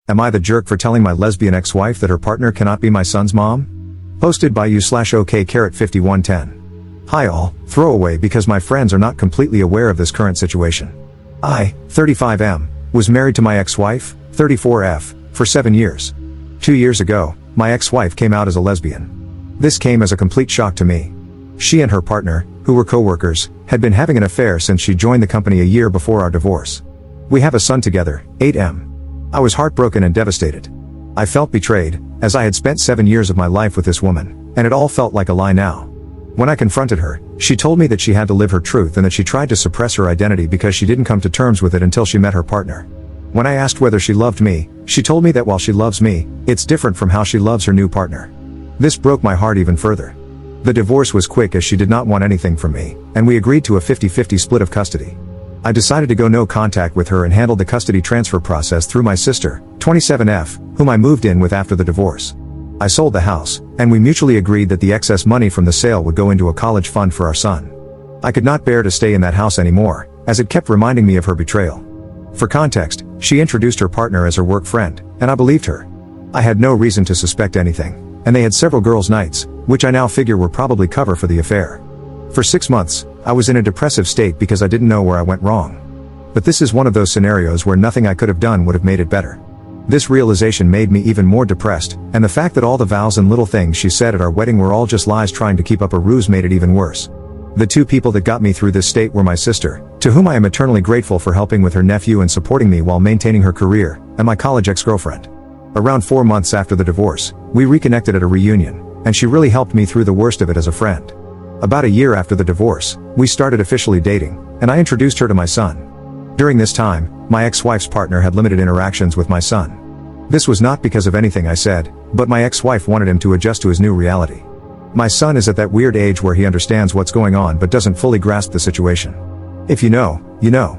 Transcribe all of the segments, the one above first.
Am I the jerk for telling my lesbian ex-wife that her partner cannot be my son's mom? Posted by you/OK5110. Hi all, throwaway because my friends are not completely aware of this current situation. I, 35M, was married to my ex-wife, 34F, for 7 years. 2 years ago, my ex-wife came out as a lesbian. This came as a complete shock to me. She and her partner, who were co-workers, had been having an affair since she joined the company a year before our divorce. We have a son together, 8M. I was heartbroken and devastated. I felt betrayed, as I had spent 7 years of my life with this woman, and it all felt like a lie now. When I confronted her, she told me that she had to live her truth and that she tried to suppress her identity because she didn't come to terms with it until she met her partner. When I asked whether she loved me, she told me that while she loves me, it's different from how she loves her new partner. This broke my heart even further. The divorce was quick as she did not want anything from me, and we agreed to a 50-50 split of custody. I decided to go no contact with her and handled the custody transfer process through my sister, 27F, whom I moved in with after the divorce. I sold the house, and we mutually agreed that the excess money from the sale would go into a college fund for our son. I could not bear to stay in that house anymore, as it kept reminding me of her betrayal. For context, she introduced her partner as her work friend, and I believed her. I had no reason to suspect anything, and they had several girls' nights, which I now figure were probably cover for the affair. For 6 months, I was in a depressive state because I didn't know where I went wrong. But this is one of those scenarios where nothing I could have done would have made it better. This realization made me even more depressed, and the fact that all the vows and little things she said at our wedding were all just lies trying to keep up a ruse made it even worse. The two people that got me through this state were my sister, to whom I am eternally grateful for helping with her nephew and supporting me while maintaining her career, and my college ex-girlfriend. Around 4 months after the divorce, we reconnected at a reunion, and she really helped me through the worst of it as a friend. About a year after the divorce, we started officially dating, and I introduced her to my son. During this time, my ex-wife's partner had limited interactions with my son. This was not because of anything I said, but my ex-wife wanted him to adjust to his new reality. My son is at that weird age where he understands what's going on but doesn't fully grasp the situation. If you know, you know.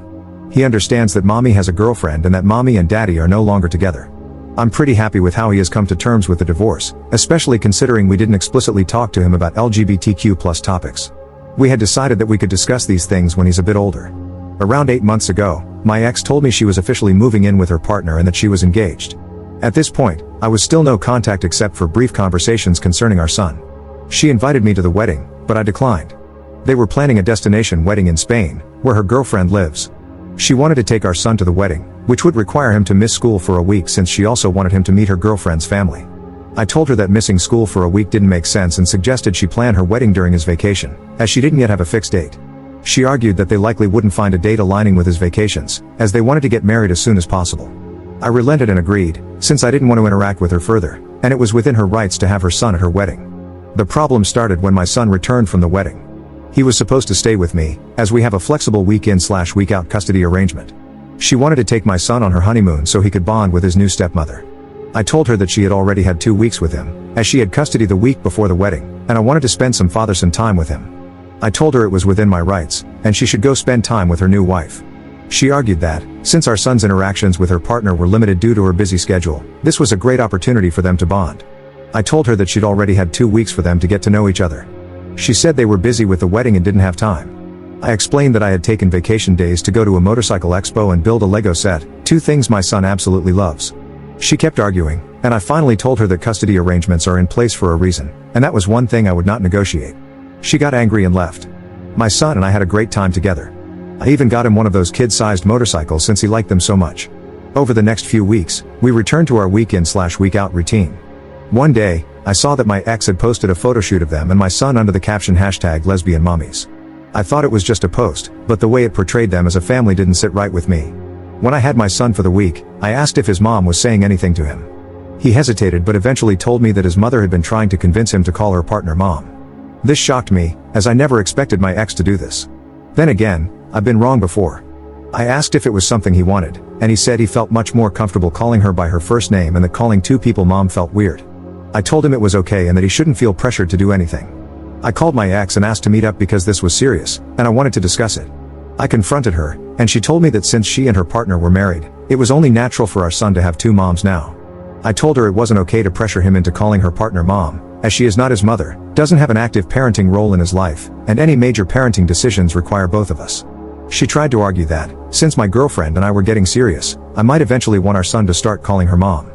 He understands that mommy has a girlfriend and that mommy and daddy are no longer together. I'm pretty happy with how he has come to terms with the divorce, especially considering we didn't explicitly talk to him about LGBTQ+ topics. We had decided that we could discuss these things when he's a bit older. Around 8 months ago, my ex told me she was officially moving in with her partner and that she was engaged. At this point, I was still no contact except for brief conversations concerning our son. She invited me to the wedding, but I declined. They were planning a destination wedding in Spain, where her girlfriend lives. She wanted to take our son to the wedding, which would require him to miss school for a week since she also wanted him to meet her girlfriend's family. I told her that missing school for a week didn't make sense and suggested she plan her wedding during his vacation, as she didn't yet have a fixed date. She argued that they likely wouldn't find a date aligning with his vacations, as they wanted to get married as soon as possible. I relented and agreed, since I didn't want to interact with her further, and it was within her rights to have her son at her wedding. The problem started when my son returned from the wedding. He was supposed to stay with me, as we have a flexible week-in/week-out custody arrangement. She wanted to take my son on her honeymoon so he could bond with his new stepmother. I told her that she had already had 2 weeks with him, as she had custody the week before the wedding, and I wanted to spend some father-son time with him. I told her it was within my rights, and she should go spend time with her new wife. She argued that, since our son's interactions with her partner were limited due to her busy schedule, this was a great opportunity for them to bond. I told her that she'd already had 2 weeks for them to get to know each other. She said they were busy with the wedding and didn't have time. I explained that I had taken vacation days to go to a motorcycle expo and build a Lego set, 2 things my son absolutely loves. She kept arguing, and I finally told her that custody arrangements are in place for a reason, and that was one thing I would not negotiate. She got angry and left. My son and I had a great time together. I even got him one of those kid-sized motorcycles since he liked them so much. Over the next few weeks, we returned to our week-in/week-out routine. One day, I saw that my ex had posted a photoshoot of them and my son under the caption #lesbianmommies. I thought it was just a post, but the way it portrayed them as a family didn't sit right with me. When I had my son for the week, I asked if his mom was saying anything to him. He hesitated but eventually told me that his mother had been trying to convince him to call her partner mom. This shocked me, as I never expected my ex to do this. Then again, I've been wrong before. I asked if it was something he wanted, and he said he felt much more comfortable calling her by her first name and that calling 2 people mom felt weird. I told him it was okay and that he shouldn't feel pressured to do anything. I called my ex and asked to meet up because this was serious, and I wanted to discuss it. I confronted her, and she told me that since she and her partner were married, it was only natural for our son to have 2 moms now. I told her it wasn't okay to pressure him into calling her partner mom, as she is not his mother, doesn't have an active parenting role in his life, and any major parenting decisions require both of us. She tried to argue that, since my girlfriend and I were getting serious, I might eventually want our son to start calling her mom.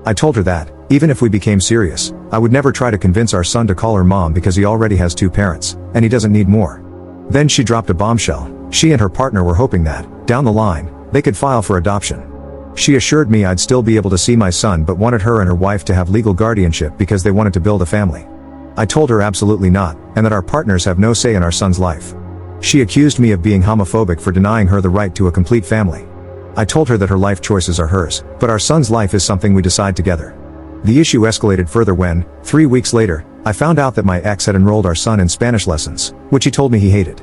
I told her that, even if we became serious, I would never try to convince our son to call her mom because he already has 2 parents, and he doesn't need more. Then she dropped a bombshell. She and her partner were hoping that, down the line, they could file for adoption. She assured me I'd still be able to see my son but wanted her and her wife to have legal guardianship because they wanted to build a family. I told her absolutely not, and that our partners have no say in our son's life. She accused me of being homophobic for denying her the right to a complete family. I told her that her life choices are hers, but our son's life is something we decide together. The issue escalated further when, 3 weeks later, I found out that my ex had enrolled our son in Spanish lessons, which he told me he hated.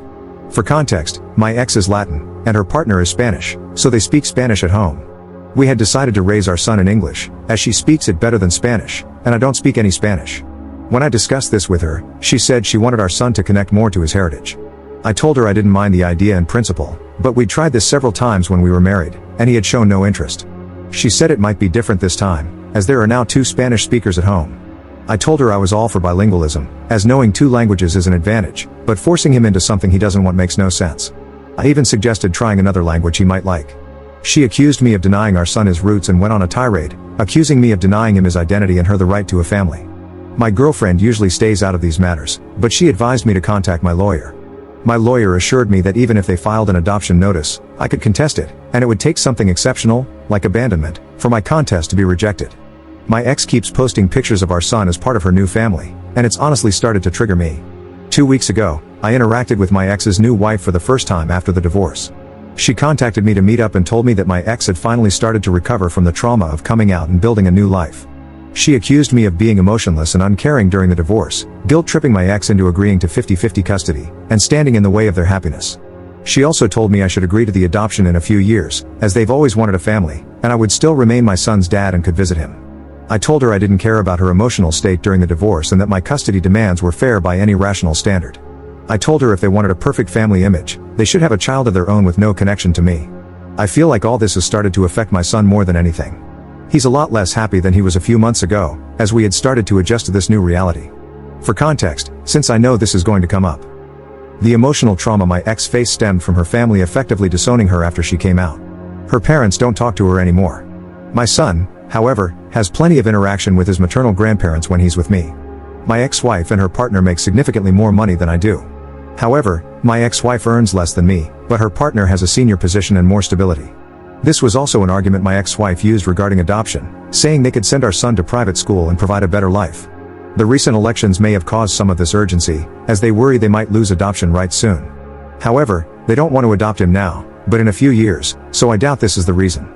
For context, my ex is Latin, and her partner is Spanish, so they speak Spanish at home. We had decided to raise our son in English, as she speaks it better than Spanish, and I don't speak any Spanish. When I discussed this with her, she said she wanted our son to connect more to his heritage. I told her I didn't mind the idea in principle, but we'd tried this several times when we were married, and he had shown no interest. She said it might be different this time, as there are now 2 Spanish speakers at home. I told her I was all for bilingualism, as knowing 2 languages is an advantage, but forcing him into something he doesn't want makes no sense. I even suggested trying another language he might like. She accused me of denying our son his roots and went on a tirade, accusing me of denying him his identity and her the right to a family. My girlfriend usually stays out of these matters, but she advised me to contact my lawyer. My lawyer assured me that even if they filed an adoption notice, I could contest it, and it would take something exceptional, like abandonment, for my contest to be rejected. My ex keeps posting pictures of our son as part of her new family, and it's honestly started to trigger me. 2 weeks ago, I interacted with my ex's new wife for the first time after the divorce. She contacted me to meet up and told me that my ex had finally started to recover from the trauma of coming out and building a new life. She accused me of being emotionless and uncaring during the divorce, guilt-tripping my ex into agreeing to 50-50 custody, and standing in the way of their happiness. She also told me I should agree to the adoption in a few years, as they've always wanted a family, and I would still remain my son's dad and could visit him. I told her I didn't care about her emotional state during the divorce and that my custody demands were fair by any rational standard. I told her if they wanted a perfect family image, they should have a child of their own with no connection to me. I feel like all this has started to affect my son more than anything. He's a lot less happy than he was a few months ago, as we had started to adjust to this new reality. For context, since I know this is going to come up. The emotional trauma my ex faced stemmed from her family effectively disowning her after she came out. Her parents don't talk to her anymore. My son, however, has plenty of interaction with his maternal grandparents when he's with me. My ex-wife and her partner make significantly more money than I do. However, my ex-wife earns less than me, but her partner has a senior position and more stability. This was also an argument my ex-wife used regarding adoption, saying they could send our son to private school and provide a better life. The recent elections may have caused some of this urgency, as they worry they might lose adoption rights soon. However, they don't want to adopt him now, but in a few years, so I doubt this is the reason.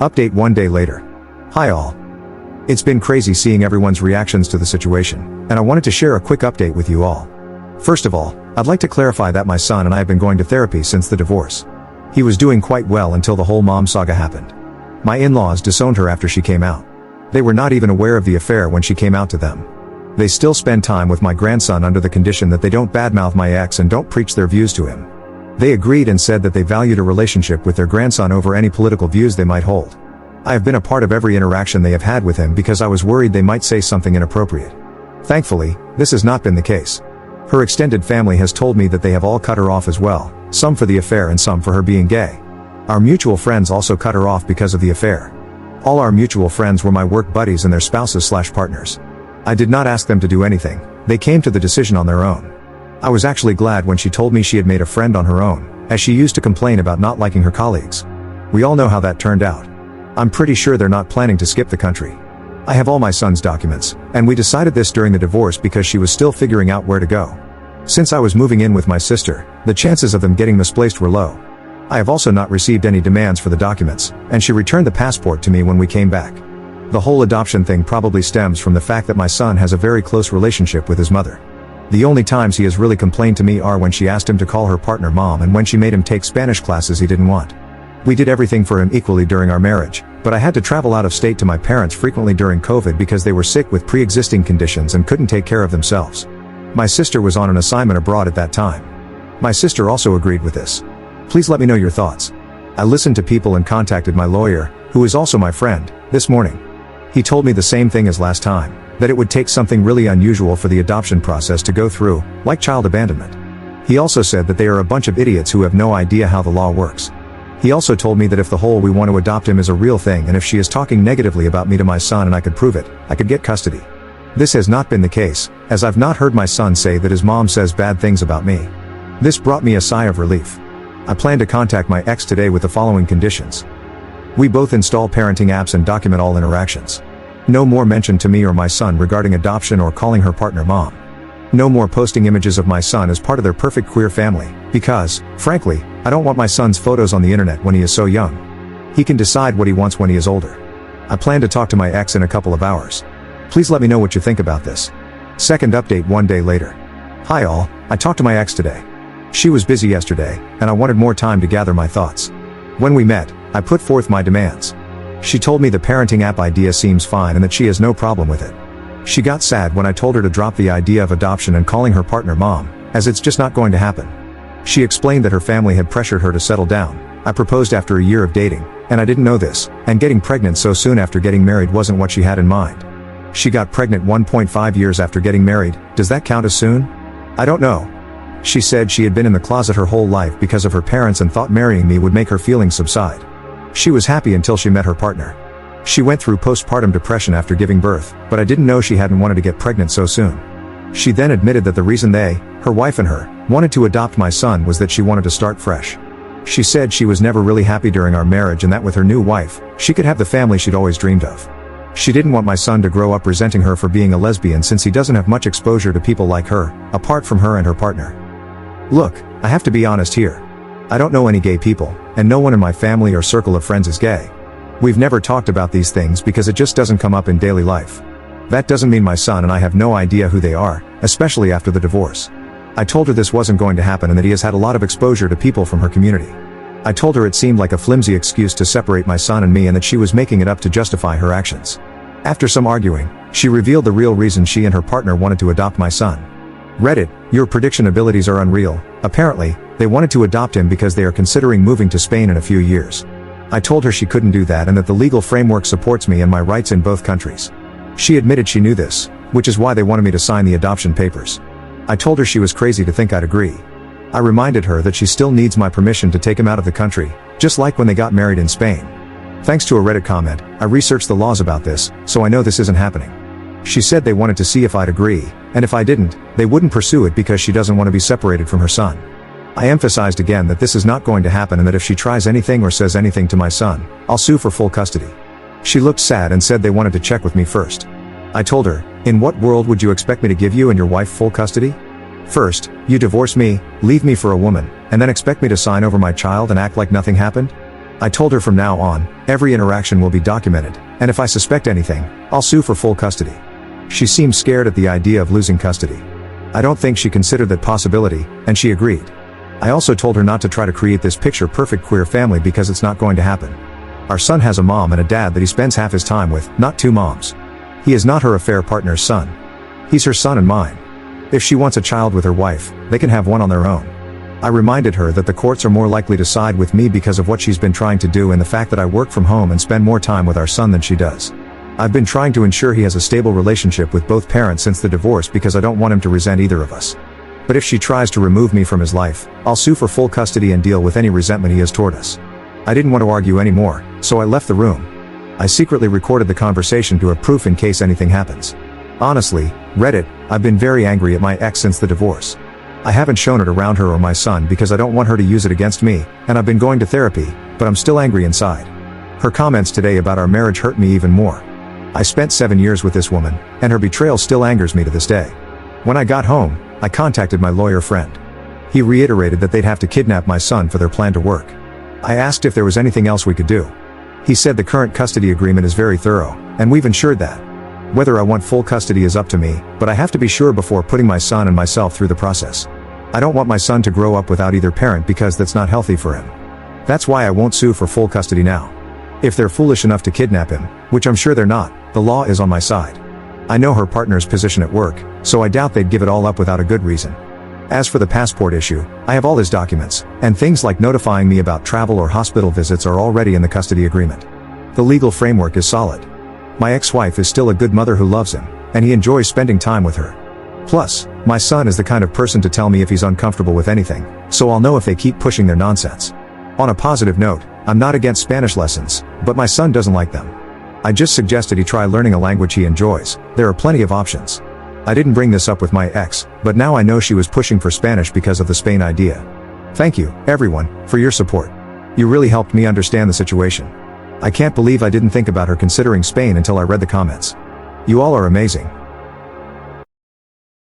Update 1 day later. Hi all. It's been crazy seeing everyone's reactions to the situation, and I wanted to share a quick update with you all. First of all, I'd like to clarify that my son and I have been going to therapy since the divorce. He was doing quite well until the whole mom saga happened. My in-laws disowned her after she came out. They were not even aware of the affair when she came out to them. They still spend time with my grandson under the condition that they don't badmouth my ex and don't preach their views to him. They agreed and said that they valued a relationship with their grandson over any political views they might hold. I have been a part of every interaction they have had with him because I was worried they might say something inappropriate. Thankfully, this has not been the case. Her extended family has told me that they have all cut her off as well, some for the affair and some for her being gay. Our mutual friends also cut her off because of the affair. All our mutual friends were my work buddies and their spouses/partners. I did not ask them to do anything, they came to the decision on their own. I was actually glad when she told me she had made a friend on her own, as she used to complain about not liking her colleagues. We all know how that turned out. I'm pretty sure they're not planning to skip the country. I have all my son's documents, and we decided this during the divorce because she was still figuring out where to go. Since I was moving in with my sister, the chances of them getting misplaced were low. I have also not received any demands for the documents, and she returned the passport to me when we came back. The whole adoption thing probably stems from the fact that my son has a very close relationship with his mother. The only times he has really complained to me are when she asked him to call her partner mom and when she made him take Spanish classes he didn't want. We did everything for him equally during our marriage, but I had to travel out of state to my parents frequently during COVID because they were sick with pre-existing conditions and couldn't take care of themselves. My sister was on an assignment abroad at that time. My sister also agreed with this. Please let me know your thoughts. I listened to people and contacted my lawyer, who is also my friend, this morning. He told me the same thing as last time, that it would take something really unusual for the adoption process to go through, like child abandonment. He also said that they are a bunch of idiots who have no idea how the law works. He also told me that if the whole we want to adopt him is a real thing and if she is talking negatively about me to my son and I could prove it, I could get custody. This has not been the case, as I've not heard my son say that his mom says bad things about me. This brought me a sigh of relief. I plan to contact my ex today with the following conditions. We both install parenting apps and document all interactions. No more mention to me or my son regarding adoption or calling her partner mom. No more posting images of my son as part of their perfect queer family, because, frankly, I don't want my son's photos on the internet when he is so young. He can decide what he wants when he is older. I plan to talk to my ex in a couple of hours. Please let me know what you think about this. Second update 1 day later. Hi all, I talked to my ex today. She was busy yesterday, and I wanted more time to gather my thoughts. When we met, I put forth my demands. She told me the parenting app idea seems fine and that she has no problem with it. She got sad when I told her to drop the idea of adoption and calling her partner mom, as it's just not going to happen. She explained that her family had pressured her to settle down. I proposed after a year of dating, and I didn't know this, and getting pregnant so soon after getting married wasn't what she had in mind. She got pregnant 1.5 years after getting married. Does that count as soon? I don't know. She said she had been in the closet her whole life because of her parents and thought marrying me would make her feelings subside. She was happy until she met her partner. She went through postpartum depression after giving birth, but I didn't know she hadn't wanted to get pregnant so soon. She then admitted that the reason they, her wife and her, wanted to adopt my son was that she wanted to start fresh. She said she was never really happy during our marriage and that with her new wife, she could have the family she'd always dreamed of. She didn't want my son to grow up resenting her for being a lesbian since he doesn't have much exposure to people like her, apart from her and her partner. Look, I have to be honest here. I don't know any gay people, and no one in my family or circle of friends is gay. We've never talked about these things because it just doesn't come up in daily life. That doesn't mean my son and I have no idea who they are, especially after the divorce. I told her this wasn't going to happen and that he has had a lot of exposure to people from her community. I told her it seemed like a flimsy excuse to separate my son and me and that she was making it up to justify her actions. After some arguing, she revealed the real reason she and her partner wanted to adopt my son. Reddit, your prediction abilities are unreal. Apparently, they wanted to adopt him because they are considering moving to Spain in a few years. I told her she couldn't do that and that the legal framework supports me and my rights in both countries. She admitted she knew this, which is why they wanted me to sign the adoption papers. I told her she was crazy to think I'd agree. I reminded her that she still needs my permission to take him out of the country, just like when they got married in Spain. Thanks to a Reddit comment, I researched the laws about this, so I know this isn't happening. She said they wanted to see if I'd agree, and if I didn't, they wouldn't pursue it because she doesn't want to be separated from her son. I emphasized again that this is not going to happen and that if she tries anything or says anything to my son, I'll sue for full custody. She looked sad and said they wanted to check with me first. I told her, in what world would you expect me to give you and your wife full custody? First, you divorce me, leave me for a woman, and then expect me to sign over my child and act like nothing happened? I told her from now on, every interaction will be documented, and if I suspect anything, I'll sue for full custody. She seemed scared at the idea of losing custody. I don't think she considered that possibility, and she agreed. I also told her not to try to create this picture-perfect queer family because it's not going to happen. Our son has a mom and a dad that he spends half his time with, not two moms. He is not her affair partner's son. He's her son and mine. If she wants a child with her wife, they can have one on their own. I reminded her that the courts are more likely to side with me because of what she's been trying to do and the fact that I work from home and spend more time with our son than she does. I've been trying to ensure he has a stable relationship with both parents since the divorce because I don't want him to resent either of us. But if she tries to remove me from his life, I'll sue for full custody and deal with any resentment he has toward us. I didn't want to argue anymore, so I left the room. I secretly recorded the conversation to have proof in case anything happens. Honestly, Reddit, I've been very angry at my ex since the divorce. I haven't shown it around her or my son because I don't want her to use it against me, and I've been going to therapy, but I'm still angry inside. Her comments today about our marriage hurt me even more. I spent 7 years with this woman, and her betrayal still angers me to this day. When I got home, I contacted my lawyer friend. He reiterated that they'd have to kidnap my son for their plan to work. I asked if there was anything else we could do. He said the current custody agreement is very thorough, and we've ensured that. Whether I want full custody is up to me, but I have to be sure before putting my son and myself through the process. I don't want my son to grow up without either parent because that's not healthy for him. That's why I won't sue for full custody now. If they're foolish enough to kidnap him, which I'm sure they're not, the law is on my side. I know her partner's position at work, so I doubt they'd give it all up without a good reason. As for the passport issue, I have all his documents, and things like notifying me about travel or hospital visits are already in the custody agreement. The legal framework is solid. My ex-wife is still a good mother who loves him, and he enjoys spending time with her. Plus, My son is the kind of person to tell me if he's uncomfortable with anything, so I'll know if they keep pushing their nonsense. On a positive note, I'm not against Spanish lessons, but my son doesn't like them. I just suggested he try learning a language he enjoys. There are plenty of options. I didn't bring this up with my ex, but now I know she was pushing for Spanish because of the Spain idea. Thank you, everyone, for your support. You really helped me understand the situation. I can't believe I didn't think about her considering Spain until I read the comments. You all are amazing.